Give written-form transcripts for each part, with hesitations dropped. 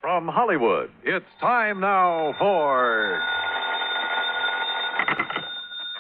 From Hollywood, it's time now for...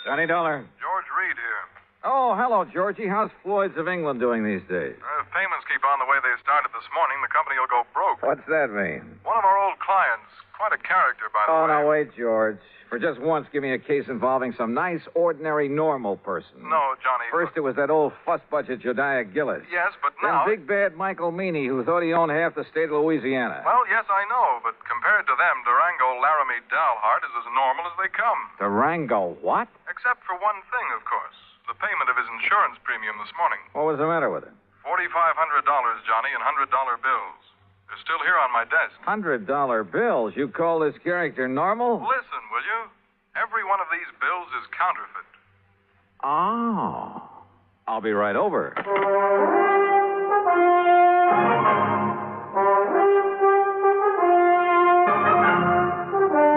Johnny Dollar. George Reed here. Oh, hello, Georgie. How's Floyd's of England doing these days? If payments keep on the way they started this morning, the company will go broke. What's that mean? One of our old clients, quite a character, by the way. Oh, now, wait, George. For just once, give me a case involving some nice, ordinary, normal person. No, Johnny. First, it was that old fuss-budget Jediah Gillis. Yes, but now... Then big bad Michael Meany, who thought he owned half the state of Louisiana. Well, yes, I know, but compared to them, Durango Laramie Dalhart is as normal as they come. Durango what? Except for one thing, of course. The payment of his insurance premium this morning. What was the matter with it? $4,500, Johnny, in $100 bills. They're still here on my desk. $100 bills? You call this character normal? Listen, will you? Every one of these bills is counterfeit. Oh. I'll be right over.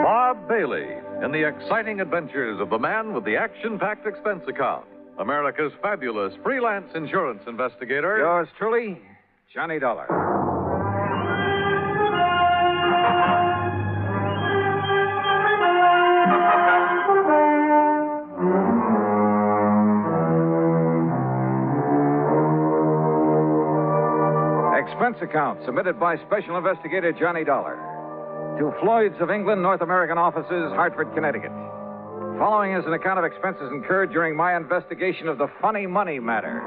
Bob Bailey in the exciting adventures of the man with the action-packed expense account. America's fabulous freelance insurance investigator. Yours truly, Johnny Dollar. Expense account submitted by Special Investigator Johnny Dollar to Floyd's of England, North American offices, Hartford, Connecticut. Following is an account of expenses incurred during my investigation of the funny money matter.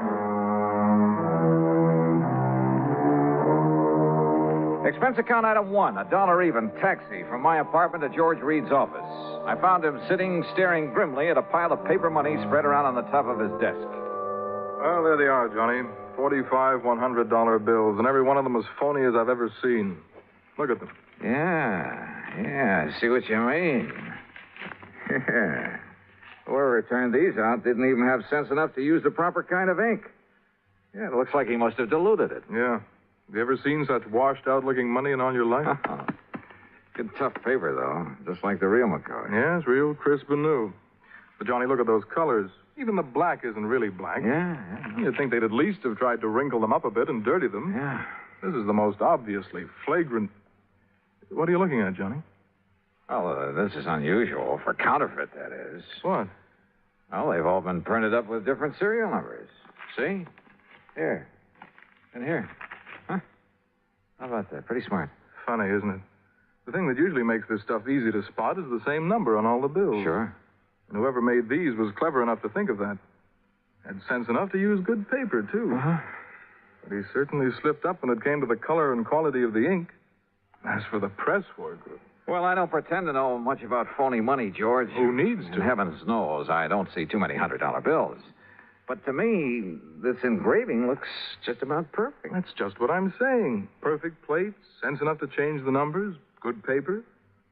Expense account item 1, $1 even, taxi from my apartment to George Reed's office. I found him sitting, staring grimly at a pile of paper money spread around on the top of his desk. Well, there they are, Johnny. 45 $100 bills, and every one of them as phony as I've ever seen. Look at them. Yeah, I see what you mean. Whoever turned these out didn't even have sense enough to use the proper kind of ink. Yeah, it looks like he must have diluted it. Yeah. Have you ever seen such washed-out-looking money in all your life? Good tough paper, though, just like the real McCoy. Yes, real crisp and new. But, Johnny, look at those colors. Even the black isn't really black. Yeah. You'd think they'd at least have tried to wrinkle them up a bit and dirty them. Yeah. This is the most obviously flagrant... What are you looking at, Johnny? Well, this is unusual. For counterfeit, that is. What? Well, they've all been printed up with different serial numbers. See? Here. And here. Huh? How about that? Pretty smart. Funny, isn't it? The thing that usually makes this stuff easy to spot is the same number on all the bills. Sure. And whoever made these was clever enough to think of that. Had sense enough to use good paper, too. Uh-huh. But he certainly slipped up when it came to the color and quality of the ink. As for the press work... Well, I don't pretend to know much about phony money, George. Who needs to? And heavens knows I don't see too many $100 bills. But to me, this engraving looks just about perfect. That's just what I'm saying. Perfect plates, sense enough to change the numbers, good paper.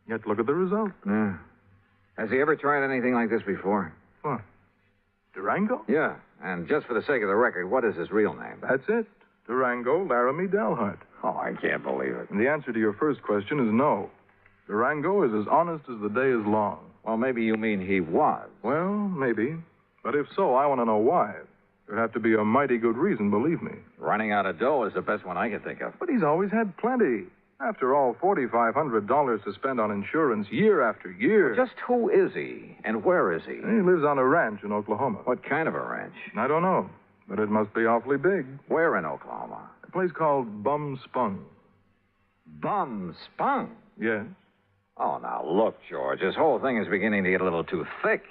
Yet look at the result. Yeah. Has he ever tried anything like this before? What? Durango? Yeah. And just for the sake of the record, what is his real name? That's it. Durango Laramie Dalhart. Oh, I can't believe it. And the answer to your first question is no. Durango is as honest as the day is long. Well, maybe you mean he was. Well, maybe. But if so, I want to know why. There'd have to be a mighty good reason, believe me. Running out of dough is the best one I can think of. But he's always had plenty. After all, $4,500 to spend on insurance year after year. Just who is he? And where is he? He lives on a ranch in Oklahoma. What kind of a ranch? I don't know. But it must be awfully big. Where in Oklahoma? A place called Bum Spung. Bum Spung? Yes. Oh, now, look, George, this whole thing is beginning to get a little too thick.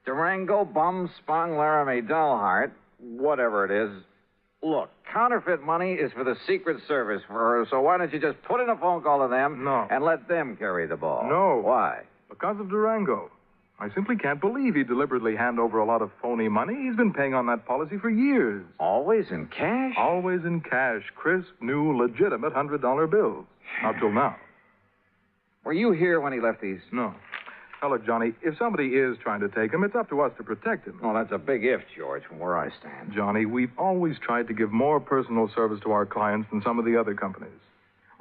Durango, Bum Spung, Laramie Dalhart, whatever it is. Look, counterfeit money is for the Secret Service for her, so why don't you just put in a phone call to them and let them carry the ball? No. Why? Because of Durango. I simply can't believe he'd deliberately hand over a lot of phony money. He's been paying on that policy for years. Always in cash? Always in cash. Crisp, new, legitimate $100 bills. Up till now. Were you here when he left these? No. Now, look, Johnny, if somebody is trying to take him, it's up to us to protect him. Oh, that's a big if, George, from where I stand. Johnny, we've always tried to give more personal service to our clients than some of the other companies.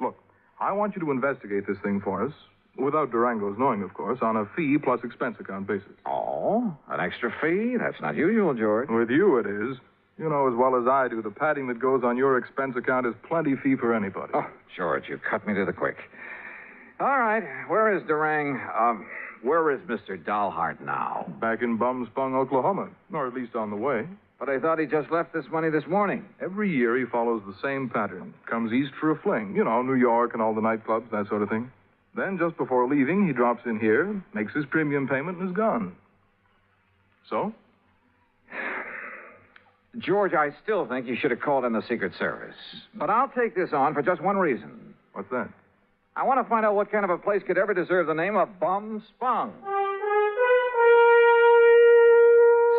Look, I want you to investigate this thing for us, without Durango's knowing, of course, on a fee plus expense account basis. Oh, an extra fee? That's not usual, George. With you, it is. You know as well as I do, the padding that goes on your expense account is plenty fee for anybody. Oh, George, you cut me to the quick. All right, where is where is Mr. Dalhart now? Back in Bum Spung, Oklahoma, or at least on the way. But I thought he just left this money this morning. Every year he follows the same pattern. Comes east for a fling. You know, New York and all the nightclubs, that sort of thing. Then, just before leaving, he drops in here, makes his premium payment, and is gone. So? George, I still think you should have called in the Secret Service. But I'll take this on for just one reason. What's that? I want to find out what kind of a place could ever deserve the name of Bum Spung.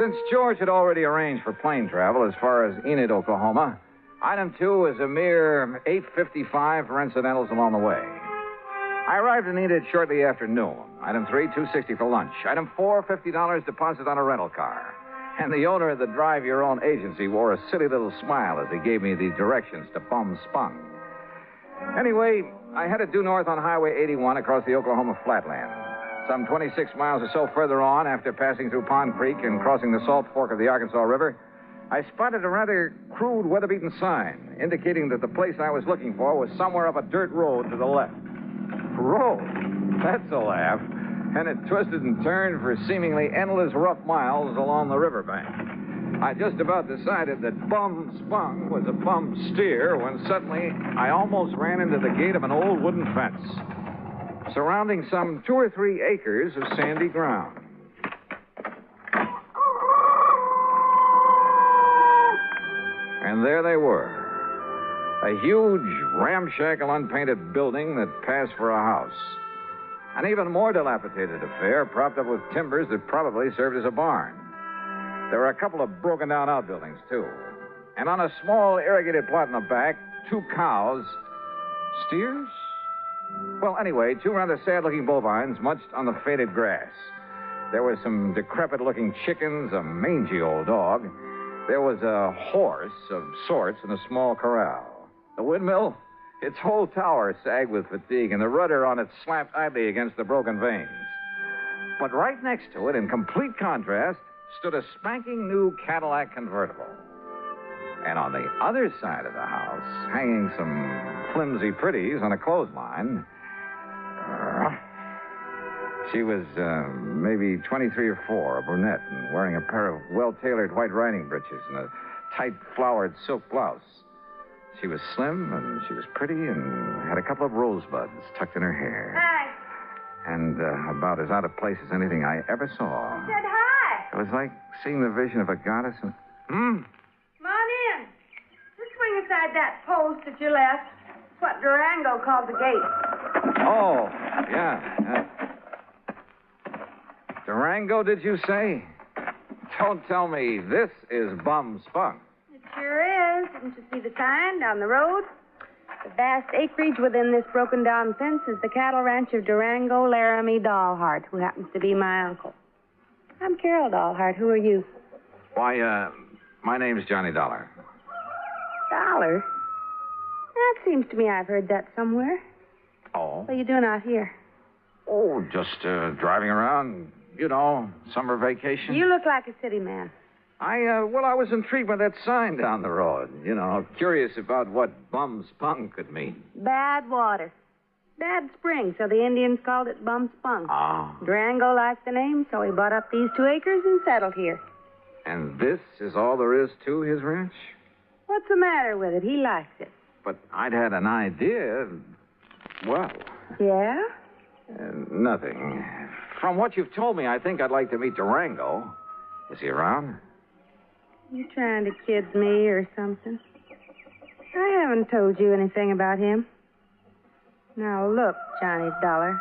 Since George had already arranged for plane travel as far as Enid, Oklahoma, item 2 is a mere $8.55 for incidentals along the way. I arrived in Enid shortly after noon. Item 3, $2.60 for lunch. Item 4, $50 deposit on a rental car. And the owner of the drive-your-own agency wore a silly little smile as he gave me the directions to Bum Spung. Anyway, I headed due north on Highway 81 across the Oklahoma flatland. Some 26 miles or so further on, after passing through Pond Creek and crossing the Salt Fork of the Arkansas River, I spotted a rather crude, weather-beaten sign indicating that the place I was looking for was somewhere up a dirt road to the left. Road? That's a laugh. And it twisted and turned for seemingly endless rough miles along the riverbank. I just about decided that Bum Spung was a bum steer when suddenly I almost ran into the gate of an old wooden fence, surrounding some 2 or 3 acres of sandy ground. And there they were. A huge, ramshackle, unpainted building that passed for a house. An even more dilapidated affair, propped up with timbers that probably served as a barn. There were a couple of broken-down outbuildings, too. And on a small irrigated plot in the back, 2 cows. Steers? Well, anyway, 2 rather sad-looking bovines munched on the faded grass. There were some decrepit-looking chickens, a mangy old dog. There was a horse of sorts in a small corral. The windmill? Its whole tower sagged with fatigue, and the rudder on it slapped idly against the broken vanes. But right next to it, in complete contrast, stood a spanking new Cadillac convertible. And on the other side of the house, hanging some flimsy pretties on a clothesline, she was maybe 23 or 4, a brunette, and wearing a pair of well-tailored white riding breeches and a tight flowered silk blouse. She was slim, and she was pretty, and had a couple of rosebuds tucked in her hair. Hi. And about as out of place as anything I ever saw. I said hi. It was like seeing the vision of a goddess and... Come on in. Just swing aside that post that you left. It's what Durango called the gate. Oh, yeah. Durango, did you say? Don't tell me this is Bum Spung. It sure is. Didn't you see the sign down the road? The vast acreage within this broken-down fence is the cattle ranch of Durango Laramie Dalhart, who happens to be my uncle. I'm Carol Dalhart. Who are you? Why, my name's Johnny Dollar. Dollar? That seems to me I've heard that somewhere. Oh? What are you doing out here? Oh, just driving around, you know, summer vacation. You look like a city man. I was intrigued by that sign down the road. You know, curious about what Bum Spung could mean. Bad water. Bad spring, so the Indians called it Bum Spung. Ah. Durango liked the name, so he bought up these 2 acres and settled here. And this is all there is to his ranch? What's the matter with it? He likes it. But I'd had an idea. Well, Yeah? nothing. From what you've told me, I think I'd like to meet Durango. Is he around? You trying to kid me or something? I haven't told you anything about him. Now look, Johnny Dollar.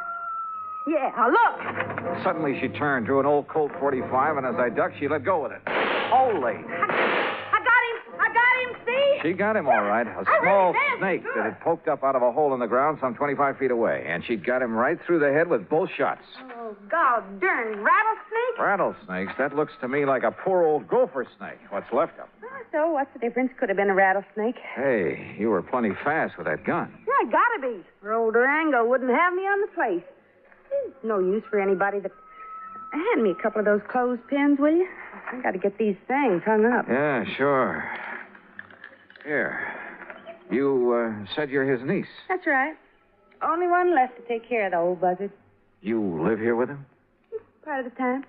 Yeah, look! Suddenly she turned, drew an old Colt 45, and as I ducked, she let go with it. Holy! I got him, see? She got him all right. A small snake that had poked up out of a hole in the ground some 25 feet away. And she'd got him right through the head with both shots. Oh, God darn rattlesnake? Rattlesnakes? That looks to me like a poor old gopher snake. What's left of him. So what's the difference? Could have been a rattlesnake. Hey, you were plenty fast with that gun. Yeah, gotta be. Or old Durango wouldn't have me on the place. There's no use for anybody that... Hand me a couple of those clothespins, will you? I got to get these things hung up. Yeah, sure. Here. You said you're his niece. That's right. Only one left to take care of the old buzzard. You live here with him? Part of the time.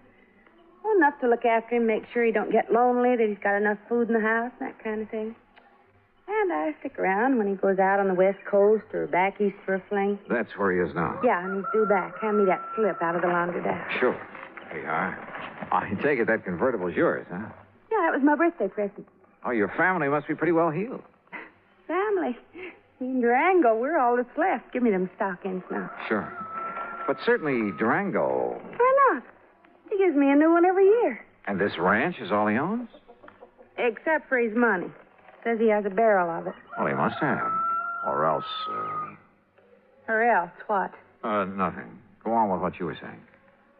Well, enough to look after him, make sure he don't get lonely, that he's got enough food in the house, that kind of thing. And I stick around when he goes out on the West Coast or back east for a fling. That's where he is now. Yeah, and he's due back. Hand me that slip out of the laundromat. Sure. Here you are. I take it that convertible's yours, huh? Yeah, that was my birthday present. Oh, your family must be pretty well heeled. Family. Me and Durango, we're all that's left. Give me them stockings now. Sure. But certainly Durango. Why not? He gives me a new one every year. And this ranch is all he owns? Except for his money. Says he has a barrel of it. Well, he must have. Or else, Or else, what? nothing. Go on with what you were saying.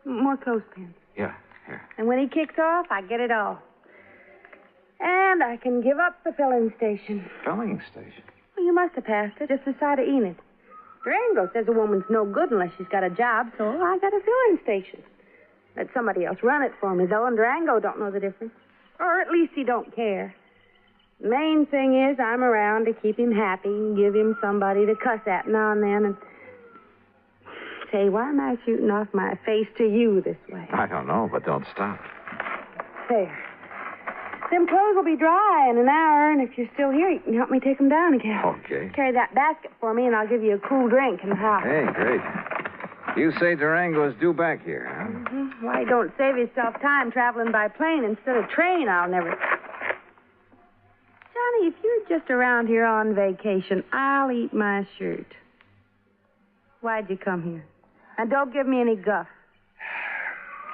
More clothespins. Yeah, here. And when he kicks off, I get it all. And I can give up the filling station. Filling station? Well, you must have passed it, just the side of Enid. Durango says a woman's no good unless she's got a job, so I got a filling station. Let somebody else run it for me, though, and Durango don't know the difference. Or at least he don't care. The main thing is I'm around to keep him happy and give him somebody to cuss at now and then. And say, why am I shooting off my face to you this way? I don't know, but don't stop. There. Them clothes will be dry in an hour, and if you're still here, you can help me take them down again. Okay. Carry that basket for me, and I'll give you a cool drink in the house. Hey, great. You say Durango is due back here, huh? Mm-hmm. Why, don't save yourself time traveling by plane instead of train, I'll never... Johnny, if you're just around here on vacation, I'll eat my shirt. Why'd you come here? And don't give me any guff.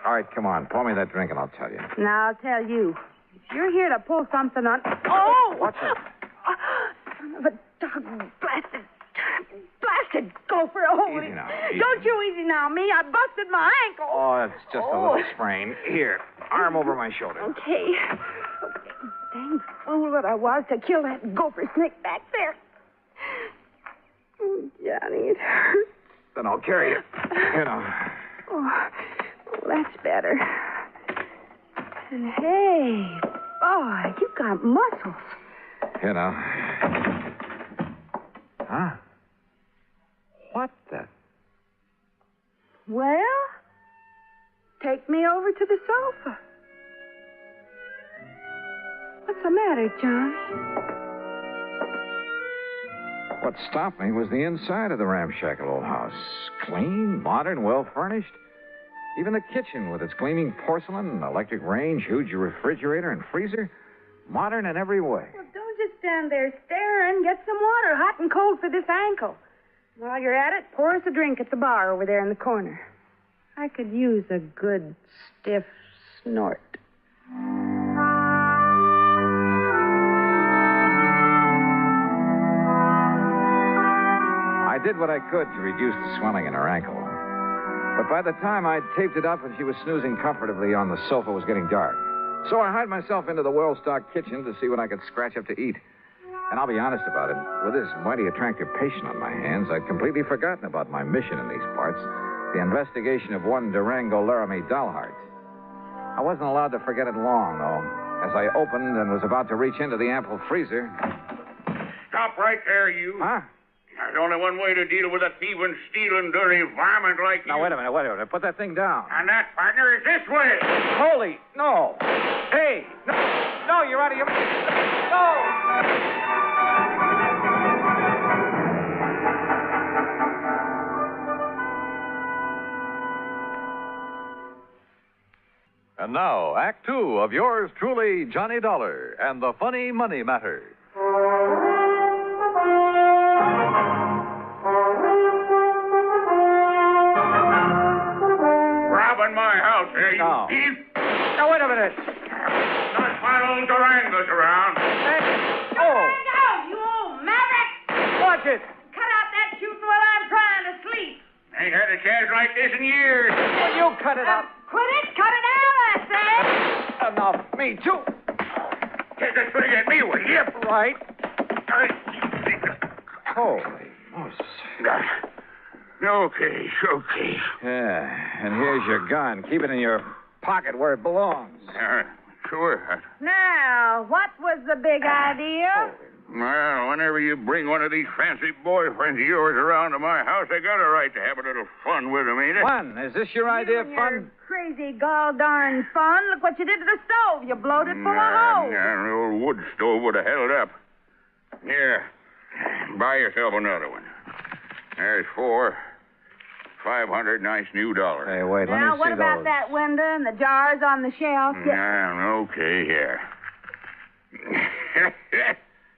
All right, come on. Pour me that drink and I'll tell you. Now, I'll tell you. If you're here to pull something on... Oh! What's it? Son of a blasted gopher. Oh, Easy now, easy. Don't you easy now, me. I busted my ankle. Oh, it's just a little sprain. Here, arm over my shoulder. Okay. Dang fool that I was to kill that gopher snake back there. Oh, Johnny, it hurts. Then I'll carry you. You know. Oh, that's better. And hey, boy, you got muscles. You know. Huh? What the? Well, take me over to the sofa. What's the matter, Johnny? What stopped me was the inside of the ramshackle old house. Clean, modern, well-furnished. Even the kitchen with its gleaming porcelain, electric range, huge refrigerator, and freezer. Modern in every way. Well, don't just stand there staring. Get some water, hot and cold, for this ankle. While you're at it, pour us a drink at the bar over there in the corner. I could use a good, stiff snort. I did what I could to reduce the swelling in her ankle. But by the time I'd taped it up and she was snoozing comfortably on the sofa, it was getting dark. So I hied myself into the well-stocked kitchen to see what I could scratch up to eat. And I'll be honest about it. With this mighty attractive patient on my hands, I'd completely forgotten about my mission in these parts, the investigation of one Durango Laramie Dalharts. I wasn't allowed to forget it long, though. As I opened and was about to reach into the ample freezer... Stop right there, you. Huh? There's only one way to deal with a thieving, stealing, dirty varmint like you. Now, wait a minute. Put that thing down. And that, partner, is this way. Holy, no. Hey, no, you're out of your... No! And now, Act Two of yours truly, Johnny Dollar, and the Funny Money Matter. Robbing my house, here, you No. thief. Now, wait a minute. Not while old Durango's around. Oh, Go, you old maverick! watch it. Cut out that shooting while I'm trying to sleep. Ain't had a chance like this in years. Will you cut it out? Quit it! Cut it out, I say! Enough. Me, too. Take a swing at me, will you? Right. Holy Moses. Okay. Yeah, and here's your gun. Keep it in your pocket where it belongs. Sure. Now, what was the big idea? Well, whenever you bring one of these fancy boyfriends of yours around to my house, I got a right to have a little fun with them, ain't it? Fun? Is this your idea of You and fun? your crazy gall darn fun. Look what you did to the stove. You blowed it full of holes. The old wood stove would have held up. Here, buy yourself another one. There's $500 nice new dollars. Hey, wait, let me see Now, what about those. that window and the jars on the shelf? Okay, here.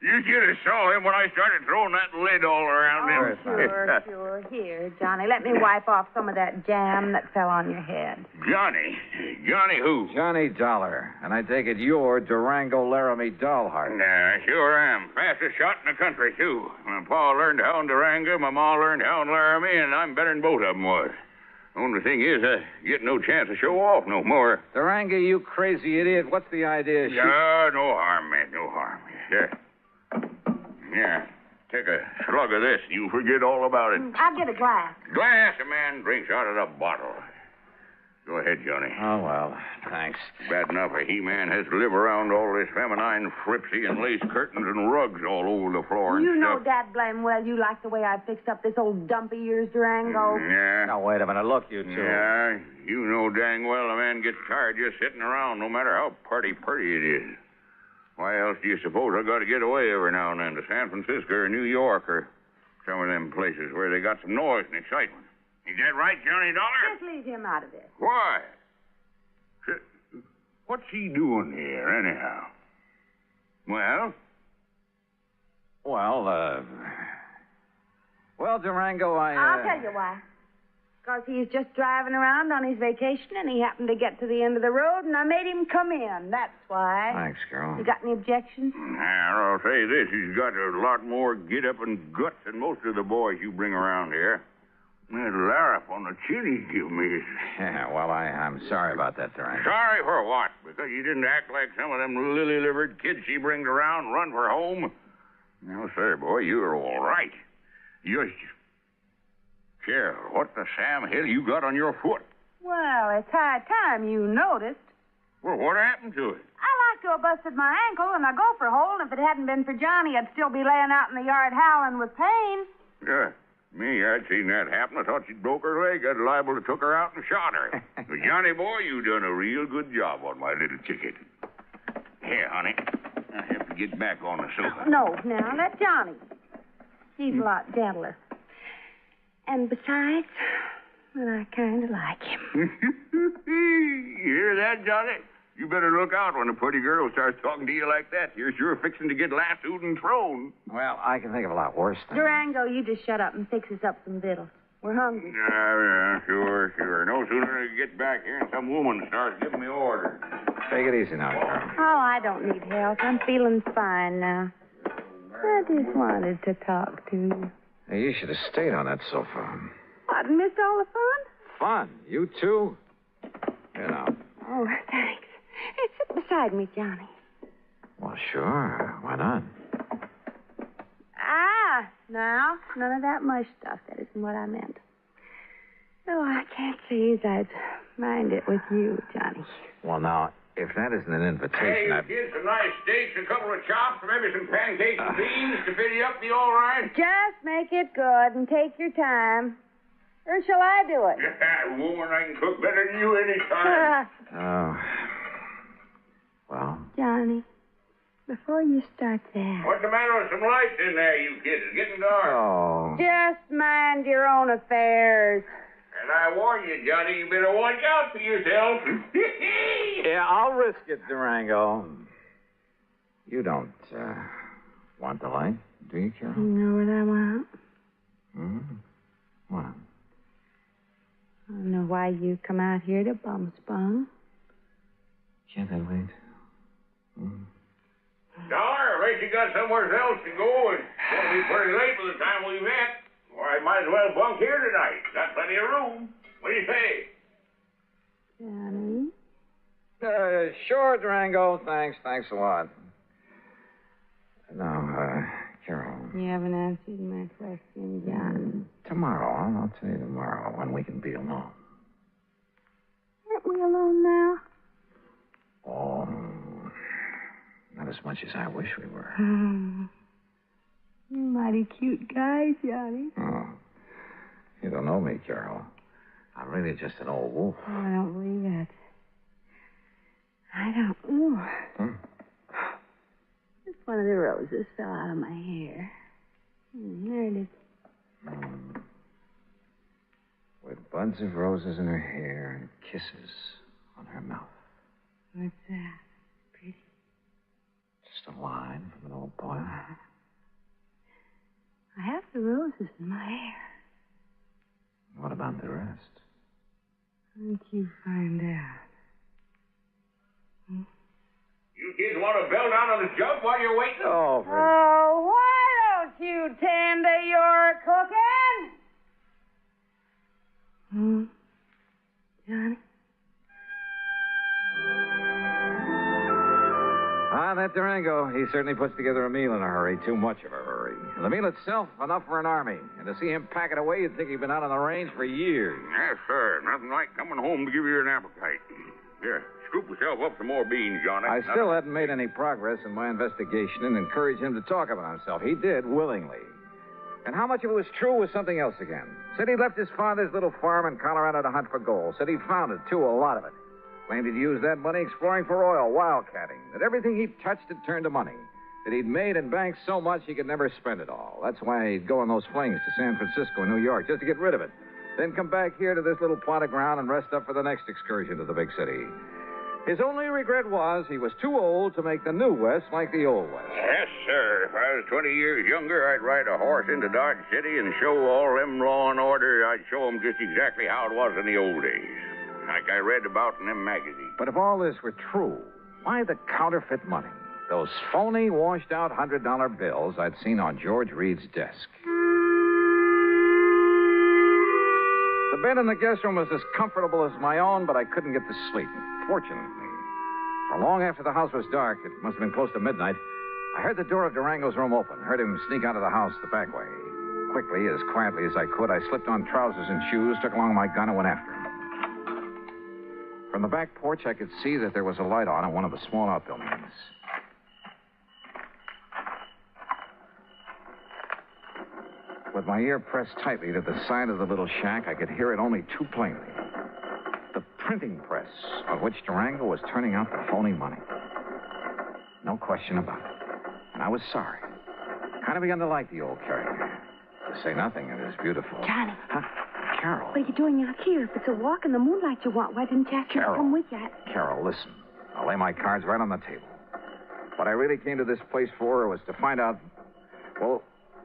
You should have saw him when I started throwing that lid all around him. Sure. Here, Johnny, let me wipe off some of that jam that fell on your head. Johnny? Johnny who? Johnny Dollar. And I take it you're Durango Laramie Dalhart. Nah, sure am. Fastest shot in the country, too. My pa learned how in Durango, my ma learned how in Laramie, and I'm better than both of them was. Only thing is, I get no chance to show off no more. Durango, you crazy idiot. What's the idea? No harm, man, no harm. Yeah, take a slug of this. You forget all about it. I'll get a glass. Glass, a man drinks out of the bottle. Go ahead, Johnny. Oh, well, thanks. Bad enough a he-man has to live around all this feminine fripsy and lace curtains and rugs all over the floor and You know, stuff. Dad, blame well, you like the way I fixed up this old dumpy ears Durango. Yeah. Now, wait a minute. Look, you two. Yeah, you know dang well a man gets tired just sitting around, no matter how pretty it is. Why else do you suppose I got to get away every now and then to San Francisco or New York or some of them places where they got some noise and excitement? Is that right, Johnny Dollar? Just leave him out of this. Why? What's he doing here, anyhow? Well, Durango, I'll tell you why. Because he's just driving around on his vacation, and he happened to get to the end of the road, and I made him come in. That's why. Thanks, girl. You got any objections? Now, I'll say this. He's got a lot more get-up and guts than most of the boys you bring around here. That larrup on the chin he give me is... Yeah, well, I'm sorry about that, Durango. Sorry for what? Because you didn't act like some of them lily-livered kids she brings around and run for home? No, sir, boy, you're all right. Carol, what the Sam Hill you got on your foot? Well, it's high time you noticed. Well, what happened to it? I like to have busted my ankle in a gopher hole, and if it hadn't been for Johnny, I'd still be laying out in the yard howling with pain. Yeah, me, I'd seen that happen. I thought she'd broke her leg. I'd liable to took her out and shot her. But Johnny, boy, you done a real good job on my little ticket. Here, honey, I have to get back on the sofa. No, now, let Johnny. He's a lot gentler. And besides, well, I kind of like him. You hear that, Johnny? You better look out when a pretty girl starts talking to you like that. You're sure fixing to get lassoed and thrown. Well, I can think of a lot worse things. Durango, you just shut up and fix us up some victuals. We're hungry. Yeah, sure. No sooner than I get back here and some woman starts giving me orders. Take it easy now, girl. Oh, I don't need help. I'm feeling fine now. I just wanted to talk to you. Hey, you should have stayed on that sofa. What, missed all the fun? Fun? You too? You know. Oh, thanks. Hey, sit beside me, Johnny. Well, sure. Why not? Now, none of that mush stuff. That isn't what I meant. Oh, I can't say as I'd mind it with you, Johnny. Well, now, if that isn't an invitation, Hey, kids, some nice steaks, a couple of chops, maybe some pancakes and beans to fit you up. Be all right? Just make it good and take your time. Or shall I do it? Yeah, woman, I can cook better than you any time. Oh. Well, Johnny, before you start that, What's the matter with some lights in there, you kids? It's getting dark. oh. just mind your own affairs. And I warn you, Johnny, you better watch out for yourself. Yeah, I'll risk it, Durango. You don't, want the light, do you, Carol? You know what I want? What? I don't know why you come out here to Bum Spung. Can't I wait? Dollar, I bet you got somewhere else to go. It's going to be pretty late by the time we met. Or I might as well bunk here tonight. Got plenty of room. What do you say? Johnny? Sure, Durango. Thanks a lot. Now, Carol, You haven't answered my question, John. Tomorrow. I'll tell you tomorrow when we can be alone. Aren't we alone now? Oh, not as much as I wish we were. You're a mighty cute guy, Johnny. Oh, you don't know me, Carol. I'm really just an old wolf. Oh, I don't believe it. I don't. Ooh. Just one of the roses fell out of my hair. There it is. With buds of roses in her hair and kisses on her mouth. What's that? Pretty. Just a line from an old poem. I have the roses in my hair. What about the rest? Why don't you find out? You kids want to bell down on the jug while you're waiting? Oh, Oh, why don't you tend to your cooking? Johnny? that Durango, he certainly puts together a meal in a hurry. Too much of a hurry. And the meal itself, enough for an army. And to see him pack it away, you'd think he'd been out on the range for years. Yes, sir. Nothing like coming home to give you an appetite. Here, scoop yourself up some more beans, Johnny. I still hadn't made any progress in my investigation and encouraged him to talk about himself. He did, willingly. And how much of it was true was something else again. Said he left his father's little farm in Colorado to hunt for gold. Said he'd found it, too, a lot of it. Claimed he'd used that money exploring for oil, wildcatting. That everything he touched had turned to money. That he'd made and banked so much he could never spend it all. That's why he'd go on those flings to San Francisco and New York, just to get rid of it. Then come back here to this little plot of ground and rest up for the next excursion to the big city. His only regret was he was too old to make the New West like the Old West. Yes, sir. If I was 20 years younger, I'd ride a horse into Dodge City and show all them law and order. I'd show them just exactly how it was in the old days. Like I read about in them magazines. But if all this were true, why the counterfeit money? Those phony, washed-out $100 bills I'd seen on George Reed's desk. The bed in the guest room was as comfortable as my own, but I couldn't get to sleep. Fortunately, for long after the house was dark, it must have been close to midnight, I heard the door of Durango's room open, heard him sneak out of the house the back way. Quickly, as quietly as I could, I slipped on trousers and shoes, took along my gun, and went after him. From the back porch, I could see that there was a light on in one of the small outbuildings. With my ear pressed tightly to the side of the little shack, I could hear it only too plainly. The printing press on which Durango was turning out the phony money. No question about it. And I was sorry. Kind of begun to like the old character. To say nothing of his beautiful... Johnny. Huh? Carol. What are you doing out here? If it's a walk in the moonlight you want, why didn't you ask me to come with you? Carol, listen. I'll lay my cards right on the table. What I really came to this place for was to find out... Well,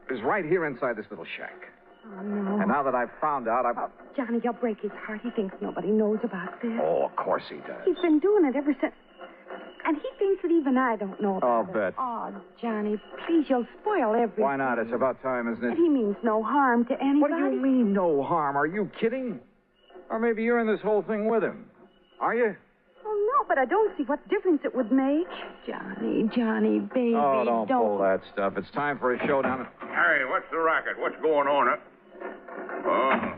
it was right here inside this little shack. Oh, no. And now that I've found out, Oh, Johnny, you'll break his heart. He thinks nobody knows about this. Oh, of course he does. He's been doing it ever since... And he thinks that even I don't know about I'll bet. Oh, Johnny, please, you'll spoil everything. Why not? It's about time, isn't it? And he means no harm to anybody. What do you mean, no harm? Are you kidding? Or maybe you're in this whole thing with him. Are you? Oh, no, but I don't see what difference it would make. Johnny, baby, Oh, don't pull that stuff. It's time for a showdown. Hey, what's the racket? What's going on, huh?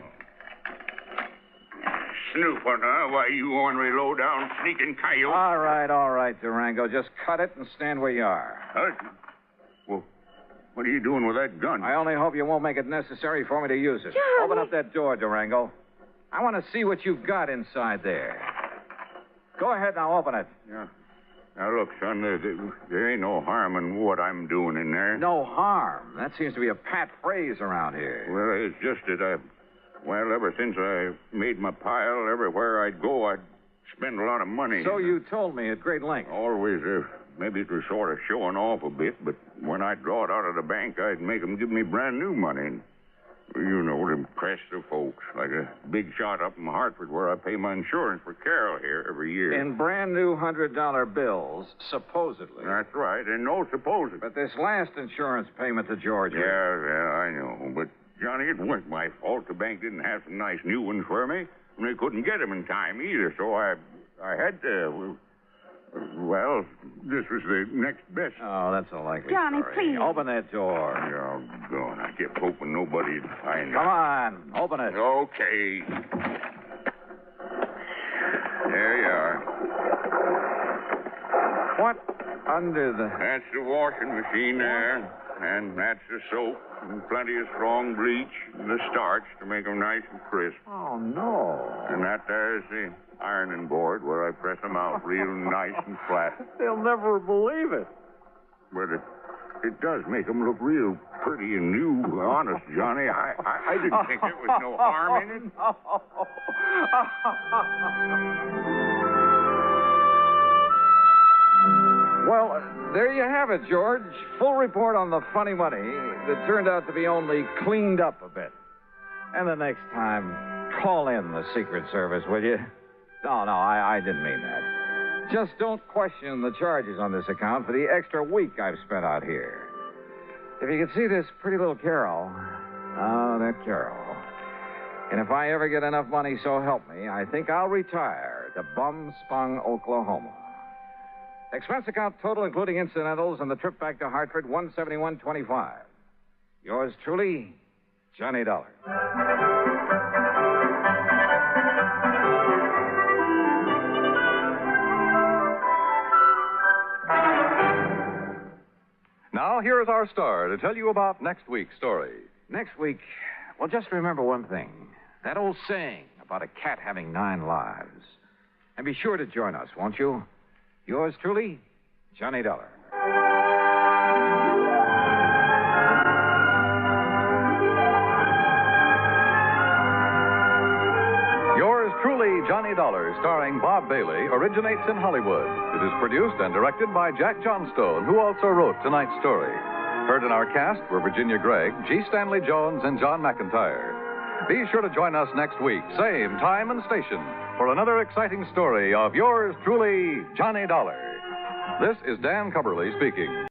Snooping, huh? Why, you ornery, low-down, sneaking coyote. All right, Durango. Just cut it and stand where you are. Huh? Well, what are you doing with that gun? I only hope you won't make it necessary for me to use it. Johnny. Open up that door, Durango. I want to see what you've got inside there. Go ahead now, open it. Yeah. Now, look, son, there ain't no harm in what I'm doing in there. No harm. That seems to be a pat phrase around here. Well, it's just that well, ever since I made my pile, everywhere I'd go, I'd spend a lot of money. So you told me at great length. Always, maybe it was sort of showing off a bit, but when I'd draw it out of the bank, I'd make them give me brand new money. And, you know, to impress the folks. Like a big shot up in Hartford where I pay my insurance for Carol here every year. In brand new $100 bills, supposedly. That's right, and no supposing. But this last insurance payment to George... Yeah, I know. But, Johnny, it wasn't my fault. The bank didn't have some nice new ones for me. And they couldn't get them in time either, so I had to... Well, this was the next best. Oh, that's a likely Johnny, story. please. Open that door. Oh, God, I kept hoping nobody'd find Come out. on, open it. Okay. There you are. What under the... That's the washing machine there. And that's the soap and plenty of strong bleach and the starch to make them nice and crisp. Oh, no. And that there's the ironing board where I press them out real nice and flat. They'll never believe it. But it does make them look real pretty and new. Honest, Johnny, I didn't think there was no harm in it. Well, there you have it, George. Full report on the funny money that turned out to be only cleaned up a bit. And the next time, call in the Secret Service, will you? No, I didn't mean that. Just don't question the charges on this account for the extra week I've spent out here. If you could see this pretty little Carol. Oh, that Carol. And if I ever get enough money, so help me, I think I'll retire to Bum Spung, Oklahoma. Expense account total, including incidentals, and the trip back to Hartford, $171.25. Yours truly, Johnny Dollar. Now, here is our star to tell you about next week's story. Next week, well, just remember one thing. That old saying about a cat having 9 lives. And be sure to join us, won't you? Yours truly, Johnny Dollar. Yours truly, Johnny Dollar, starring Bob Bailey, originates in Hollywood. It is produced and directed by Jack Johnstone, who also wrote tonight's story. Heard in our cast were Virginia Gregg, G. Stanley Jones, and John McIntyre. Be sure to join us next week, same time and station, for another exciting story of yours truly, Johnny Dollar. This is Dan Cumberly speaking.